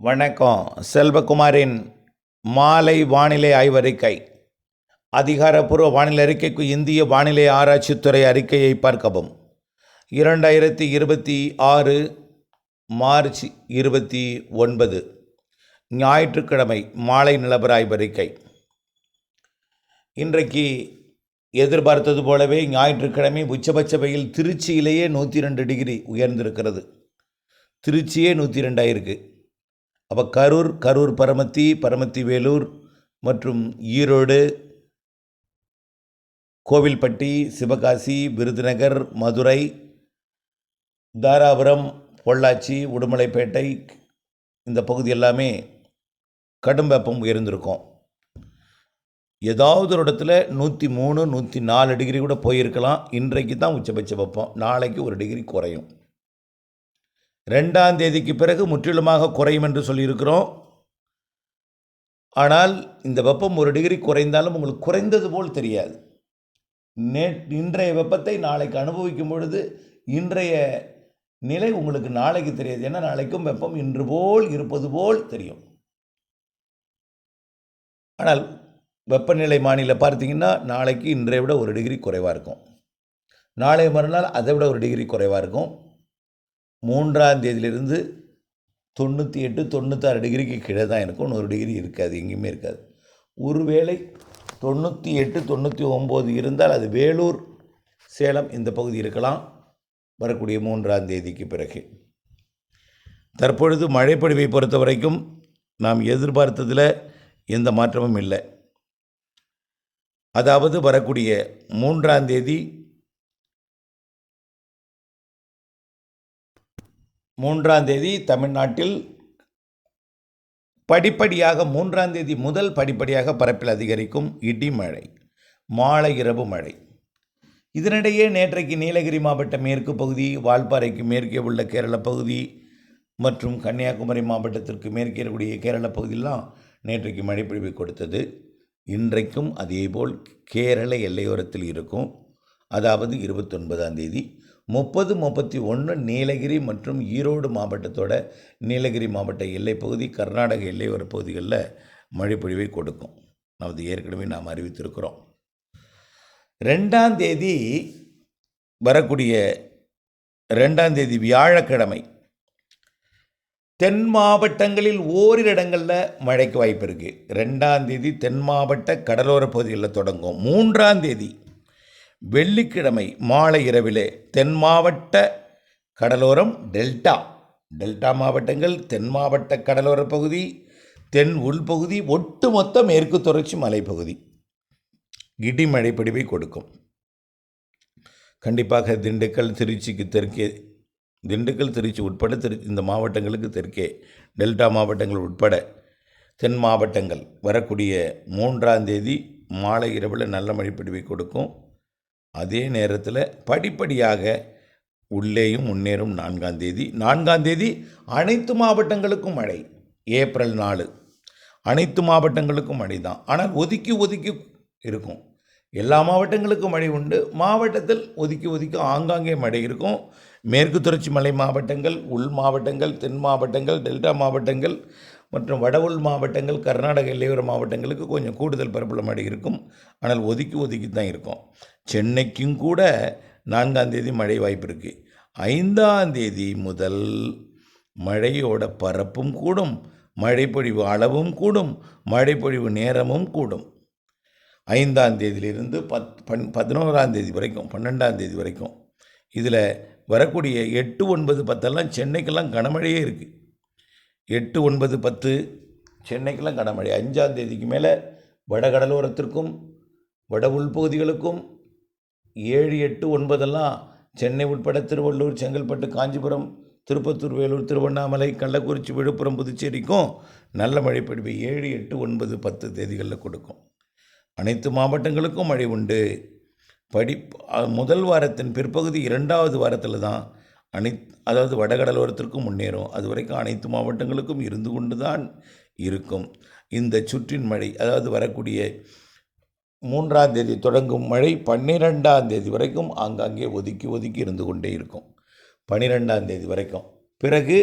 வணக்கம். செல்வகுமாரின் மாலை வானிலை ஆய்வறிக்கை. அதிகாரப்பூர்வ வானிலை அறிக்கைக்கு இந்திய வானிலை ஆராய்ச்சித்துறை அறிக்கையை பார்க்கவும். 2026 மார்ச் 29 ஞாயிற்றுக்கிழமை மாலை நிலவர ஆய்வறிக்கை. இன்றைக்கு எதிர்பார்த்தது போலவே ஞாயிற்றுக்கிழமை உச்சபட்ச வெயில் திருச்சியிலேயே 102 டிகிரி உயர்ந்திருக்கிறது. திருச்சியே 102 ஆயிருக்கு. அப்போ கரூர் பரமத்தி வேலூர் மற்றும் ஈரோடு, கோவில்பட்டி, சிவகாசி, விருதுநகர், மதுரை, தாராபுரம், பொள்ளாச்சி, உடுமலைப்பேட்டை இந்த பகுதி எல்லாமே கடும் வெப்பம் உயர்ந்திருக்கும். ஏதாவது ஒரு இடத்துல 103, 104 டிகிரி கூட போயிருக்கலாம். இன்றைக்கு தான் உச்சபட்ச வெப்பம். நாளைக்கு 1 டிகிரி குறையும். 2ஆம் தேதிக்கு பிறகு முற்றிலுமாக குறையும் என்று சொல்லியிருக்கிறோம். ஆனால் இந்த வெப்பம் 1 டிகிரி குறைந்தாலும் உங்களுக்கு குறைந்தது போல் தெரியாது. இன்றைய வெப்பத்தை நாளைக்கு அனுபவிக்கும் பொழுது இன்றைய நிலை உங்களுக்கு நாளைக்கு தெரியாது. ஏன்னா நாளைக்கும் வெப்பம் இன்று போல் இருப்பது போல் தெரியும். ஆனால் வெப்பநிலை மாநில பார்த்தீங்கன்னா நாளைக்கு இன்றைய விட 1 டிகிரி குறைவாக இருக்கும். நாளை மறுநாள் அதை விட 1 டிகிரி குறைவாக இருக்கும். 3ஆம் தேதியிலிருந்து 98, 96 டிகிரிக்கு கீழே தான் இருக்கும். 100 டிகிரி இருக்காது, எங்கேயுமே இருக்காது. ஒருவேளை 98, 99 இருந்தால் அது வேலூர், சேலம் இந்த பகுதி இருக்கலாம் வரக்கூடிய 3ஆம் தேதிக்கு பிறகு. தற்பொழுது மழைப்பொழிவை பொறுத்த வரைக்கும் நாம் எதிர்பார்த்ததில் எந்த மாற்றமும் இல்லை. அதாவது வரக்கூடிய 3ஆம் தேதி 3ஆம் தேதி தமிழ்நாட்டில் படிப்படியாக 3ஆம் தேதி முதல் படிப்படியாக பரப்பில் அதிகரிக்கும் இடிமழை, மாலை இரவு மழை. இதனிடையே நேற்றைக்கு நீலகிரி மாவட்ட மேற்கு பகுதி, வால்பாறைக்கு மேற்கே உள்ள கேரள பகுதி மற்றும் கன்னியாகுமரி மாவட்டத்திற்கு மேற்கே இருக்கக்கூடிய கேரள பகுதியெல்லாம் நேற்றைக்கு மழைப்பொழிவை கொடுத்தது. இன்றைக்கும் அதேபோல் கேரள எல்லையோரத்தில் இருக்கும். அதாவது 29ஆம் தேதி 30, 31 நீலகிரி மற்றும் ஈரோடு மாவட்டத்தோட நீலகிரி மாவட்ட எல்லைப்பகுதி, கர்நாடக எல்லையோர பகுதிகளில் மழைப்பொழிவை கொடுக்கும். அது ஏற்கனவே நாம் அறிவித்திருக்கிறோம். 2ஆம் தேதி வரக்கூடிய 2ஆம் தேதி வியாழக்கிழமை தென் மாவட்டங்களில் ஓரிரு இடங்களில் மழைக்கு வாய்ப்பு இருக்குது. 2ஆம் தேதி தென் மாவட்ட கடலோர பகுதிகளில் தொடங்கும். 3ஆம் தேதி வெள்ளிக்கிழமை மாலை இரவிலே தென் மாவட்ட கடலோரம், டெல்டா மாவட்டங்கள், தென் மாவட்ட கடலோர பகுதி, தென் உள்பகுதி, ஒட்டுமொத்த மேற்கு தொடர்ச்சி மலைப்பகுதி இடிமழை பொழிவை கொடுக்கும். கண்டிப்பாக திண்டுக்கல், திருச்சிக்கு தெற்கே, திண்டுக்கல், திருச்சி உட்பட இந்த மாவட்டங்களுக்கு தெற்கே டெல்டா மாவட்டங்கள் உட்பட தென் மாவட்டங்கள் வரக்கூடிய 3ஆம் தேதி மாலை இரவில் நல்ல மழைப்பொழிவை கொடுக்கும். அதே நேரத்தில் படிப்படியாக உள்ளேயும் முன்னேறும் 4ஆம் தேதி. 4ஆம் தேதி அனைத்து மாவட்டங்களுக்கும் மழை. ஏப்ரல் 4 அனைத்து மாவட்டங்களுக்கும் மழை தான். ஆனால் ஒதுக்கி இருக்கும். எல்லா மாவட்டங்களுக்கும் மழை உண்டு. மாவட்டத்தில் ஒதுக்கி ஆங்காங்கே மழை இருக்கும். மேற்கு தொடர்ச்சி மலை மாவட்டங்கள், உள் மாவட்டங்கள், தென் மாவட்டங்கள், டெல்டா மாவட்டங்கள் மற்றும் வட உள் மாவட்டங்கள், கர்நாடக எல்லையோர மாவட்டங்களுக்கு கொஞ்சம் கூடுதல் பரப்பில் மழை இருக்கும். ஆனால் ஒதுக்கி தான் இருக்கும். சென்னைக்கும் கூட 4ஆம் தேதி மழை வாய்ப்பு இருக்குது. 5ஆம் தேதி முதல் மழையோட பரப்பும் கூடும், மழைப்பொழிவு அளவும் கூடும், மழைப்பொழிவு நேரமும் கூடும். 5ஆம் தேதியிலிருந்து 11ஆம் தேதி வரைக்கும், 12ஆம் தேதி வரைக்கும் இதில் வரக்கூடிய 8, 9, 10 சென்னைக்கெல்லாம் கனமழையே இருக்குது. 8, 9, 10 சென்னைக்கெல்லாம் கனமழை. 5ஆம் தேதிக்கு மேலே வடகடலோரத்திற்கும் வட உள்பகுதிகளுக்கும் 7, 8, 9 சென்னை உட்பட திருவள்ளூர், செங்கல்பட்டு, காஞ்சிபுரம், திருப்பத்தூர், வேலூர், திருவண்ணாமலை, கள்ளக்குறிச்சி, விழுப்புரம், புதுச்சேரிக்கும் நல்ல மழைப்பொழிவு 7, 8, 9, 10 தேதிகளில் கொடுக்கும். அனைத்து மாவட்டங்களுக்கும் மழை உண்டு. முதல் வாரத்தின் பிற்பகுதி 2ஆவது வாரத்தில் தான் அதாவது வடகடலோரத்திற்கும் முன்னேறும். அது வரைக்கும் அனைத்து மாவட்டங்களுக்கும் இருந்து கொண்டு தான் இருக்கும். இந்த சுற்றின் மழை, அதாவது வரக்கூடிய 3ஆம் தேதி தொடங்கும் மழை 12ஆம் தேதி வரைக்கும் ஆங்காங்கே ஒதுக்கி இருந்து கொண்டே இருக்கும். 12ஆம் தேதி வரைக்கும். பிறகு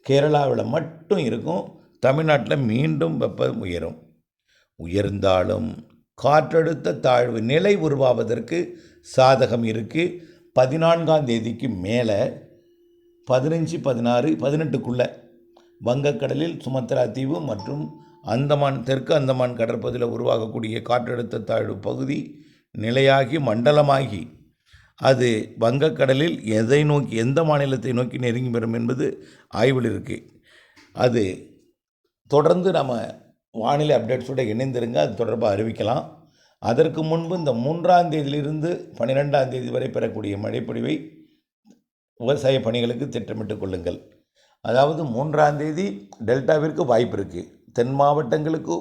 கேரளாவில் மட்டும் இருக்கும். தமிழ்நாட்டில் மீண்டும் வெப்பம் உயரும். உயர்ந்தாலும் காற்றழுத்த தாழ்வு நிலை உருவாவதற்கு சாதகம் இருக்குது. 14ஆம் தேதிக்கு மேலே 15, 16, 18க்குள்ளே வங்கக்கடலில் சுமத்ரா தீவு மற்றும் அந்தமான் தெற்கு அந்தமான் கடற்பகுதியில் உருவாகக்கூடிய காற்றழுத்த தாழ்வு பகுதி நிலையாகி மண்டலமாகி அது வங்கக்கடலில் எதை நோக்கி எந்த மாநிலத்தை நோக்கி நெருங்கி வரும் என்பது ஆய்வில் இருக்குது. அது தொடர்ந்து நம்ம வானிலை அப்டேட்ஸோடு இணைந்திருங்க. அது தொடர்பாக அறிவிக்கலாம். அதற்கு முன்பு இந்த 3ஆம் தேதியிலிருந்து 12ஆம் தேதி வரை பெறக்கூடிய மழைப்பொழிவை விவசாய பணிகளுக்கு திட்டமிட்டு கொள்ளுங்கள். அதாவது 3ஆம் தேதி டெல்டாவிற்கு வாய்ப்பு இருக்குது. தென் மாவட்டங்களுக்கு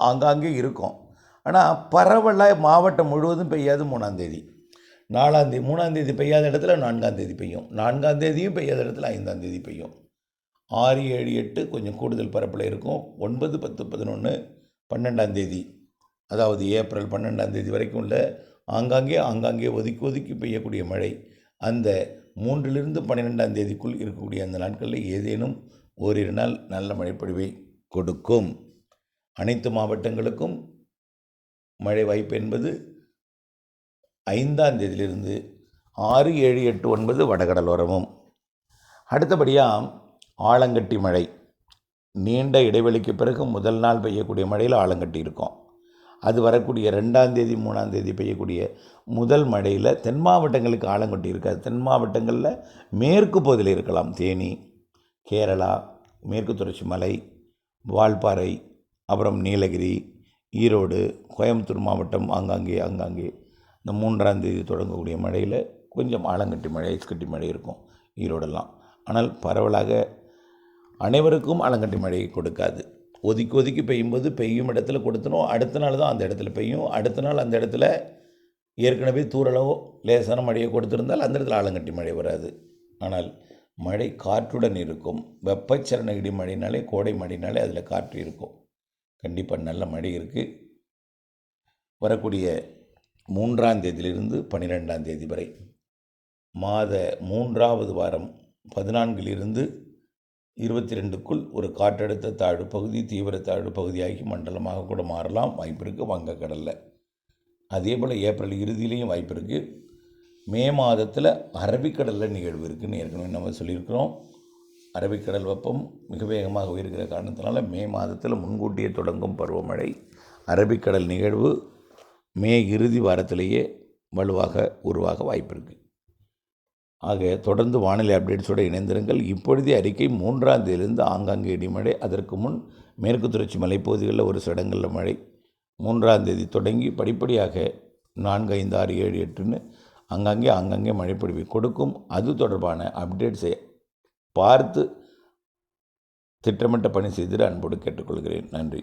ஆங்காங்கே இருக்கும். ஆனால் பரவலாக மாவட்டம் முழுவதும் பெய்யாது 3ஆம் தேதி. 3ஆம் தேதி பெய்யாத இடத்துல 4ஆம் தேதி பெய்யும். 4ஆம் தேதியும் பெய்யாத இடத்துல 5ஆம் தேதி பெய்யும். 6, 7, 8 கொஞ்சம் கூடுதல் பரப்பில் இருக்கும். 9, 10, 11, 12ஆம் தேதி அதாவது ஏப்ரல் 12ஆம் தேதி வரைக்கும் உள்ள ஆங்காங்கே ஒதுக்கி பெய்யக்கூடிய மழை அந்த 3லிருந்து 12ஆம் தேதிக்குள் இருக்கக்கூடிய அந்த நாட்களில் ஏதேனும் ஓரிரு நாள் நல்ல மழைப்பொழிவை கொடுக்கும். அனைத்து மாவட்டங்களுக்கும் மழை வாய்ப்பு என்பது 5ஆம் தேதியிலிருந்து 6, 7, 8, 9 வடகடலோரமும். அடுத்தபடியாக ஆலங்கட்டி மழை. நீண்ட இடைவெளிக்கு பிறகு முதல் நாள் பெய்யக்கூடிய மழையில் ஆலங்கட்டி இருக்கும். அது வரக்கூடிய 2ஆம் தேதி 3ஆம் தேதி பெய்யக்கூடிய முதல் மழையில் தென் மாவட்டங்களுக்கு ஆலங்கட்டி இருக்காது. தென் மாவட்டங்களில் மேற்கு பகுதியில் இருக்கலாம். தேனி, கேரளா, மேற்கு தொடர்ச்சி மலை, வால்பாறை, அப்புறம் நீலகிரி, ஈரோடு, கோயம்புத்தூர் மாவட்டம் ஆங்காங்கே இந்த 3ஆம் தேதி தொடங்கக்கூடிய மழையில் கொஞ்சம் ஆலங்கட்டி மழை, ஐஸ்கட்டி மழை இருக்கும் ஈரோடெல்லாம். ஆனால் பரவலாக அனைவருக்கும் ஆலங்கட்டி மழையை கொடுக்காது. ஒதுக்கி பெய்யும்போது பெய்யும் இடத்துல கொடுத்தனும். அடுத்த நாள் தான் அந்த இடத்துல பெய்யும். அடுத்த நாள் அந்த இடத்துல ஏற்கனவே தூறலோ லேசான மழையை கொடுத்துருந்தால் அந்த இடத்துல ஆலங்கட்டி மழை வராது. ஆனால் மழை காற்றுடன் இருக்கும். வெப்பச்சலன இடி மழைனாலே கோடை மழைனாலே அதில் காற்று இருக்கும். கண்டிப்பாக நல்ல மழை இருக்குது. வரக்கூடிய 3ஆம் தேதியிலிருந்து 12ஆம் தேதி வரை மாத 3வது வாரம் 14லிருந்து 22க்குள் ஒரு காற்றழுத்த தாழ்வு பகுதி தீவிர தாழ்வு பகுதியாகி மண்டலமாக கூட மாறலாம். வாய்ப்பு இருக்குது வங்கக்கடலில். அதே போல் ஏப்ரல் இறுதியிலையும் வாய்ப்பு இருக்குது. மே மாதத்தில் அரபிக்கடலில் நிகழ்வு இருக்குதுன்னு ஏற்கனவே நம்ம சொல்லியிருக்கிறோம். அரபிக்கடல் வெப்பம் மிக வேகமாக உயர்கிற காரணத்தினால மே மாதத்தில் முன்கூட்டியே தொடங்கும் பருவமழை அரபிக்கடல் நிகழ்வு மே இறுதி வாரத்திலேயே வலுவாக உருவாக வாய்ப்பு இருக்குது. ஆக தொடர்ந்து வானிலை அப்டேட்ஸோடு இணைந்திருங்கள். இப்பொழுதே அறிக்கை 3ஆம் தேதியிலிருந்து ஆங்காங்கே இடிமழை. அதற்கு முன் மேற்கு தொடர்ச்சி மலைப்பகுதிகளில் ஒரு சில இடங்களில் மழை. 3ஆம் தேதி தொடங்கி படிப்படியாக 4, 5, 6, 7, 8ன்னு ஆங்காங்கே மழைப்பொழிவை கொடுக்கும். அது தொடர்பான அப்டேட்ஸை பார்த்து திட்டமிட்ட பணி செய்து அன்போடு கேட்டுக்கொள்கிறேன். நன்றி.